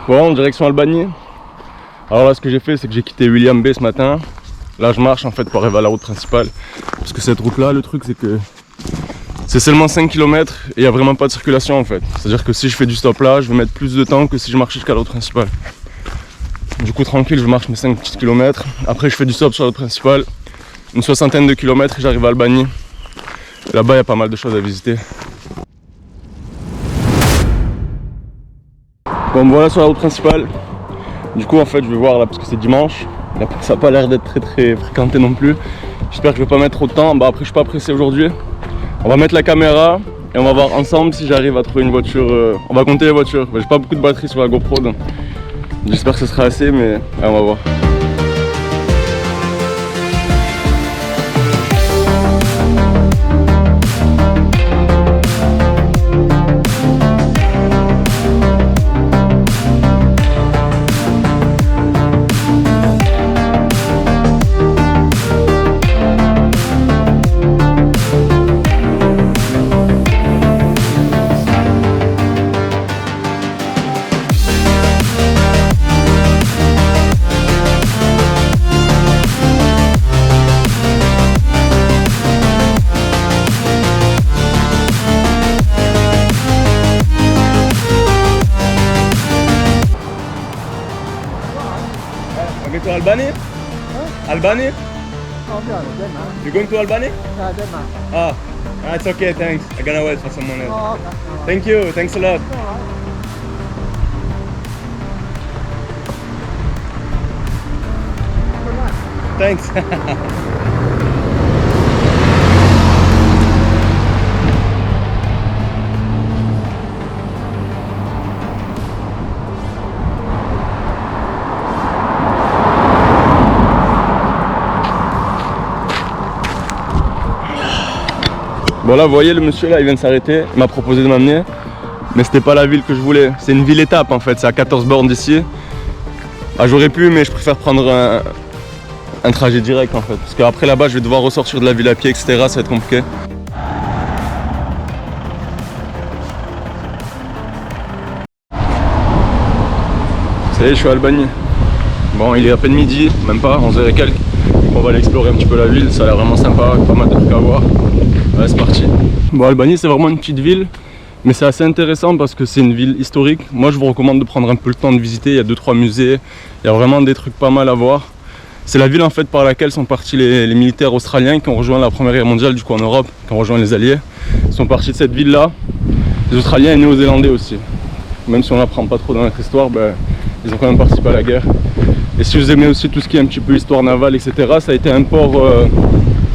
Bon, direction Albanie. Alors là, ce que j'ai fait, c'est que j'ai quitté William Bay ce matin. Là, je marche en fait pour arriver à la route principale. Parce que cette route-là, le truc, c'est que c'est seulement 5 km et il n'y a vraiment pas de circulation en fait. C'est-à-dire que si je fais du stop là, je vais mettre plus de temps que si je marche jusqu'à la route principale. Du coup, tranquille, je marche mes 5 petits kilomètres. Après, je fais du stop sur la route principale. Une soixantaine de kilomètres et j'arrive à Albanie. Là-bas, il y a pas mal de choses à visiter. Bon, voilà sur la route principale. Du coup, en fait, je vais voir là parce que c'est dimanche. Ça n'a pas l'air d'être très fréquenté non plus. J'espère que je vais pas mettre trop de temps. Bah, après, je suis pas pressé aujourd'hui. On va mettre la caméra et on va voir ensemble si j'arrive à trouver une voiture. On va compter les voitures. Bah, j'ai pas beaucoup de batterie sur la GoPro, donc j'espère que ce sera assez, mais ouais, on va voir. To Albany? Huh? Albany? Oh, yeah, Denmark. You going to Albany? Yeah, Denmark. Ah, it's okay, thanks. I'm gonna wait for someone else. Oh, okay. Thank you, thanks a lot. Thanks. Bon là vous voyez le monsieur là il vient de s'arrêter, il m'a proposé de m'amener. Mais c'était pas la ville que je voulais, c'est une ville étape en fait, c'est à 14 bornes d'ici. Ah, j'aurais pu mais je préfère prendre un trajet direct en fait. Parce qu'après là-bas je vais devoir ressortir de la ville à pied etc, ça va être compliqué. Ça y est je suis à Albanie. Bon il est à peine midi, même pas, 11h et quelques. On va aller explorer un petit peu la ville, ça a l'air vraiment sympa, pas mal de trucs à voir. Ouais, c'est parti. Bon, Albanie, c'est vraiment une petite ville, mais c'est assez intéressant parce que c'est une ville historique. Moi, je vous recommande de prendre un peu le temps de visiter. Il y a 2-3 musées, il y a vraiment des trucs pas mal à voir. C'est la ville en fait par laquelle sont partis les militaires australiens qui ont rejoint la Première Guerre mondiale du coup en Europe, qui ont rejoint les Alliés. Ils sont partis de cette ville-là. Les Australiens et les Néo-Zélandais aussi. Même si on n'apprend pas trop dans notre histoire, ben, ils ont quand même participé à la guerre. Et si vous aimez aussi tout ce qui est un petit peu histoire navale, etc., ça a été un port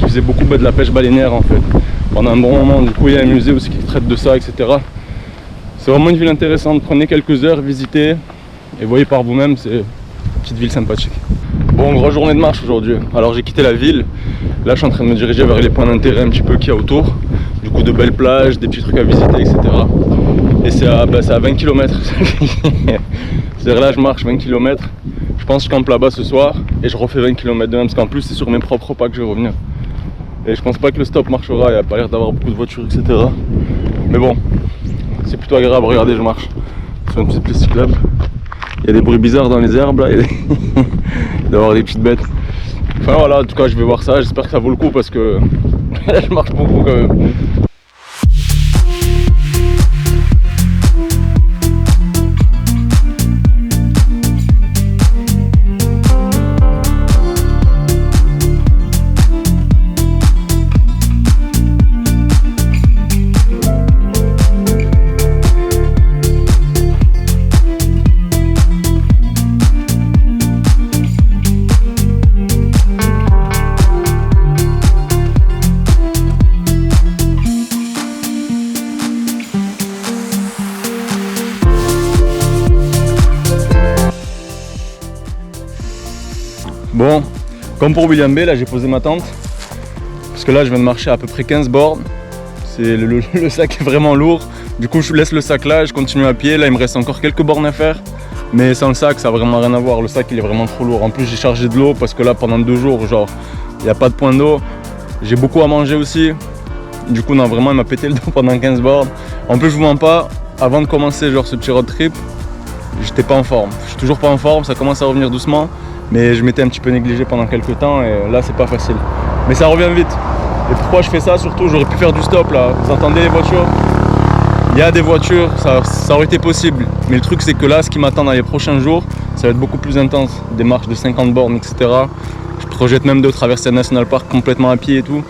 qui faisait beaucoup de la pêche baleinière en fait. Pendant un bon moment, du coup il y a un musée aussi qui traite de ça, etc. C'est vraiment une ville intéressante, prenez quelques heures, visitez et voyez par vous-même, c'est une petite ville sympathique. Bon, grosse journée de marche aujourd'hui. Alors j'ai quitté la ville, là je suis en train de me diriger vers les points d'intérêt un petit peu qu'il y a autour. Du coup de belles plages, des petits trucs à visiter, etc. Et c'est à 20 km. C'est-à-dire là je marche 20 km, je pense que je campe là-bas ce soir et je refais 20 km de même parce qu'en plus c'est sur mes propres pas que je vais revenir. Et je pense pas que le stop marchera, il n'y a pas l'air d'avoir beaucoup de voitures, etc. Mais bon, c'est plutôt agréable, regardez, je marche sur une petite piste cyclable. Il y a des bruits bizarres dans les herbes là, il doit y avoir des petites bêtes. Enfin voilà, en tout cas je vais voir ça, j'espère que ça vaut le coup parce que je marche beaucoup quand même. Bon, comme pour William Bay, là j'ai posé ma tente. Parce que là je viens de marcher à peu près 15 bornes. Le sac est vraiment lourd. Du coup je laisse le sac là, je continue à pied. Là il me reste encore quelques bornes à faire. Mais sans le sac ça n'a vraiment rien à voir. Le sac il est vraiment trop lourd. En plus j'ai chargé de l'eau parce que là pendant 2 jours genre il n'y a pas de point d'eau. J'ai beaucoup à manger aussi. Du coup non vraiment il m'a pété le dos pendant 15 bornes. En plus je vous mens pas, avant de commencer genre ce petit road trip, j'étais pas en forme. Je suis toujours pas en forme, ça commence à revenir doucement, mais je m'étais un petit peu négligé pendant quelques temps et là c'est pas facile. Mais ça revient vite. Et pourquoi je fais ça surtout, j'aurais pu faire du stop là. Vous entendez les voitures? Il y a des voitures, ça aurait été possible. Mais le truc c'est que là, ce qui m'attend dans les prochains jours, ça va être beaucoup plus intense. Des marches de 50 bornes, etc. Je projette même de traverser un national park complètement à pied et tout.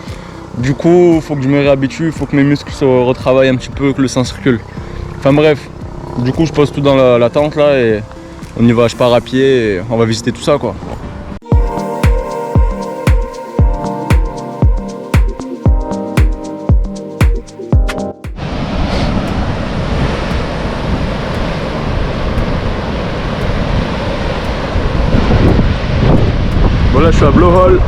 Du coup, il faut que je me réhabitue, il faut que mes muscles se retravaillent un petit peu, que le sang circule. Enfin bref, du coup je pose tout dans la tente là et on y va, je pars à pied et on va visiter tout ça quoi. Voilà, je suis à Blowhole.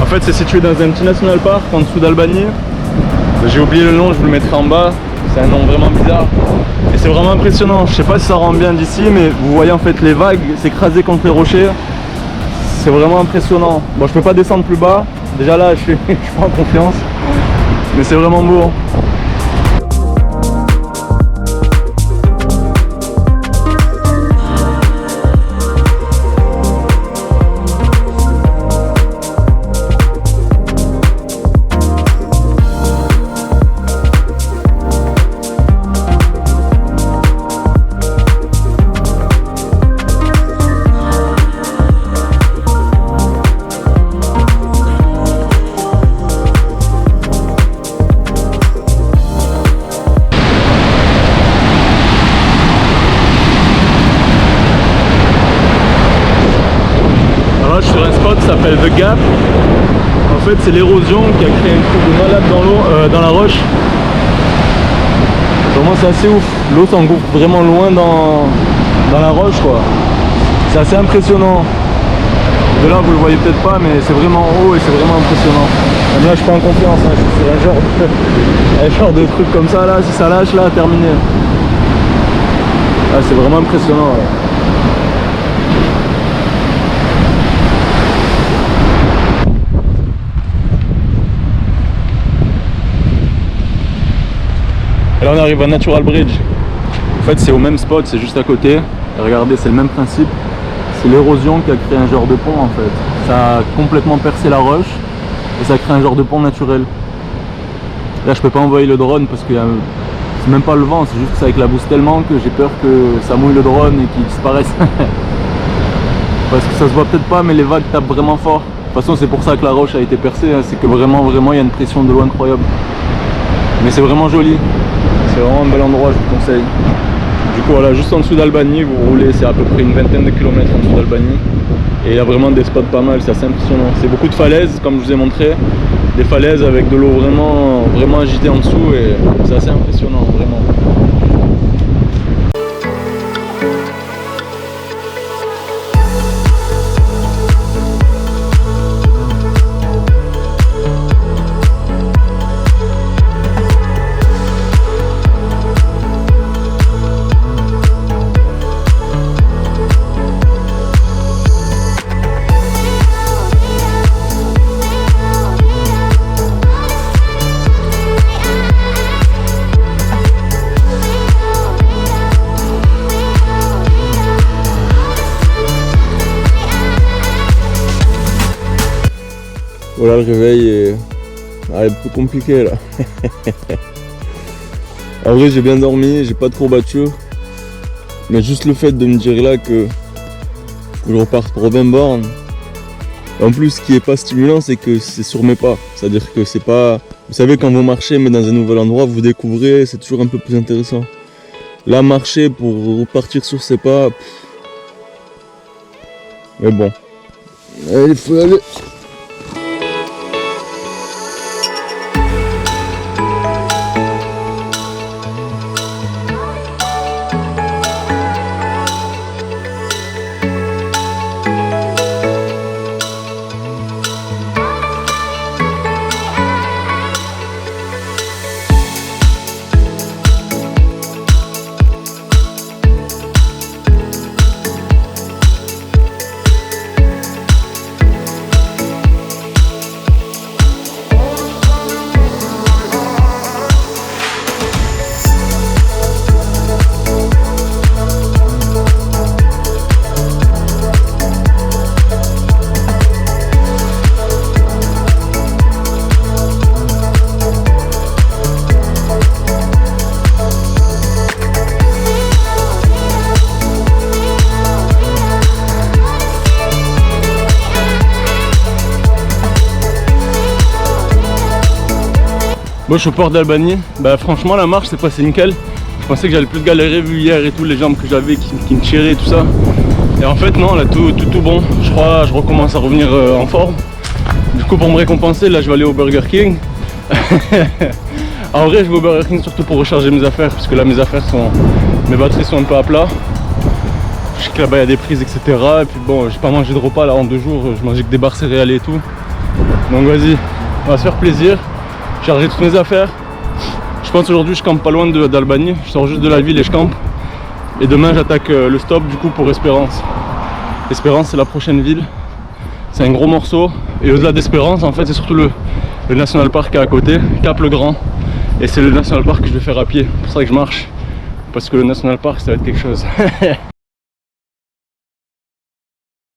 En fait, c'est situé dans un petit national park en dessous d'Albany. J'ai oublié le nom, je vous le mettrai en bas. C'est un nom vraiment bizarre. Et c'est vraiment impressionnant. Je sais pas si ça rend bien d'ici, mais vous voyez en fait les vagues s'écraser contre les rochers. C'est vraiment impressionnant. Bon, je peux pas descendre plus bas. Déjà là, je suis pas en confiance. Mais c'est vraiment beau. Sur un spot qui s'appelle The Gap. En fait c'est l'érosion qui a créé un trou de malade dans l'eau, dans la roche. Vraiment c'est assez ouf. L'eau s'engouffre vraiment loin dans la roche quoi. C'est assez impressionnant. De là vous le voyez peut-être pas mais c'est vraiment haut et c'est vraiment impressionnant. Même là je suis pas en confiance, hein. Je suis sur un genre de truc comme ça là, si ça lâche là, terminé. Là c'est vraiment impressionnant là. Et là on arrive à Natural Bridge. En fait c'est au même spot, c'est juste à côté. Et regardez, c'est le même principe. C'est l'érosion qui a créé un genre de pont en fait. Ça a complètement percé la roche et ça crée un genre de pont naturel. Là je peux pas envoyer le drone parce que c'est même pas le vent, c'est juste que ça éclabousse tellement que j'ai peur que ça mouille le drone et qu'il disparaisse. Parce que ça se voit peut-être pas mais les vagues tapent vraiment fort. De toute façon c'est pour ça que la roche a été percée, hein. C'est que vraiment il y a une pression de l'eau incroyable. Mais c'est vraiment joli. C'est vraiment un bel endroit, je vous conseille. Du coup voilà, juste en dessous d'Albany, vous roulez, c'est à peu près une vingtaine de kilomètres en dessous d'Albany. Et il y a vraiment des spots pas mal, c'est assez impressionnant. C'est beaucoup de falaises, comme je vous ai montré. Des falaises avec de l'eau vraiment agitée en dessous et c'est assez impressionnant, vraiment. Voilà, le réveil est un peu compliqué là. En vrai j'ai bien dormi, j'ai pas de courbature. Mais juste le fait de me dire là que je reparte pour 20 bornes. En plus ce qui est pas stimulant c'est que c'est sur mes pas. C'est-à-dire que c'est pas... Vous savez quand vous marchez mais dans un nouvel endroit vous découvrez, c'est toujours un peu plus intéressant. Là marcher pour repartir sur ses pas... Mais bon. Allez, il faut aller. Bon, je suis au port d'Albanie. Bah, franchement, la marche s'est passée nickel. Je pensais que j'allais plus galérer vu hier et tout, les jambes que j'avais qui me tiraient et tout ça. Et en fait, non, là, tout bon. Je crois je recommence à revenir en forme. Du coup, pour me récompenser, là, je vais aller au Burger King. En vrai, je vais au Burger King surtout pour recharger mes affaires, parce que là, mes batteries sont un peu à plat. Je sais que là-bas, il y a des prises, etc. Et puis bon, j'ai pas mangé de repas là en 2 jours. Je mangeais que des barres céréales et tout. Donc vas-y, on va se faire plaisir. Charger toutes mes affaires. Je pense aujourd'hui je campe pas loin d'Albanie. Je sors juste de la ville et je campe. Et demain j'attaque le stop du coup pour Espérance. Espérance c'est la prochaine ville. C'est un gros morceau. Et au-delà d'Espérance en fait c'est surtout le National Park qui est à côté, Cap-le-Grand. Et c'est le National Park que je vais faire à pied. C'est pour ça que je marche. Parce que le National Park ça va être quelque chose.